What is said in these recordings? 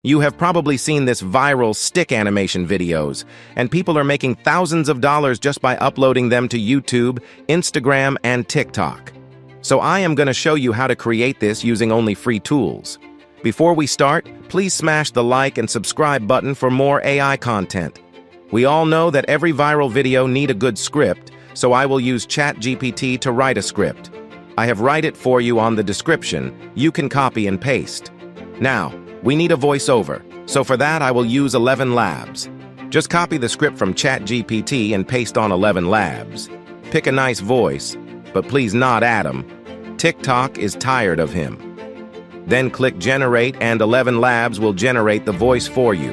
You have probably seen this viral stick animation videos, and people are making thousands of dollars just by uploading them to YouTube, Instagram, and TikTok. So I am going to show you how to create this using only free tools. Before we start, please smash the like and subscribe button for more AI content. We all know that every viral video needs a good script, so I will use ChatGPT to write a script. I have write it for you on the description. You can copy and paste. Now, we need a voiceover, so for that I will use 11 Labs. Just copy the script from ChatGPT and paste on 11 Labs. Pick a nice voice, but please not Adam. TikTok is tired of him. Then click Generate and 11 Labs will generate the voice for you.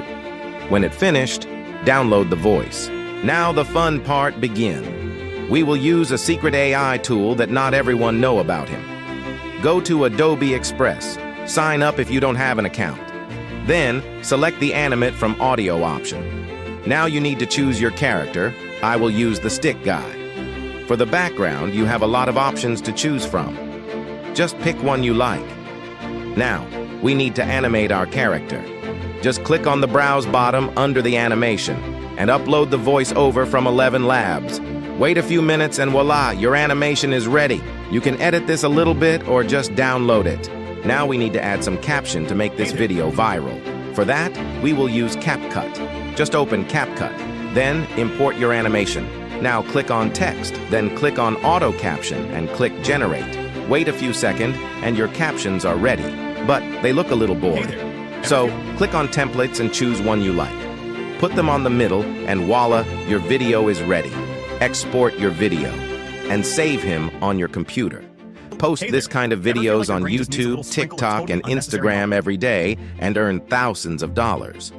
When it finished, download the voice. Now the fun part begins. We will use a secret AI tool that not everyone know about him. Go to Adobe Express. Sign up if you don't have an account. Then, select the animate from audio option. Now you need to choose your character. I will use the stick guy. For the background, you have a lot of options to choose from. Just pick one you like. Now, we need to animate our character. Just click on the browse bottom under the animation and upload the voiceover from 11 Labs. Wait a few minutes and voila, your animation is ready. You can edit this a little bit or just download it. Now we need to add some caption to make this video viral. For that, we will use CapCut. Just open CapCut, then import your animation. Now click on text, then click on auto caption and click generate. Wait a few seconds and your captions are ready, but they look a little bored. So click on templates and choose one you like. Put them on the middle and voila, your video is ready. Export your video and save him on your computer. Post this kind of videos on YouTube, TikTok, and Instagram every day and earn thousands of dollars.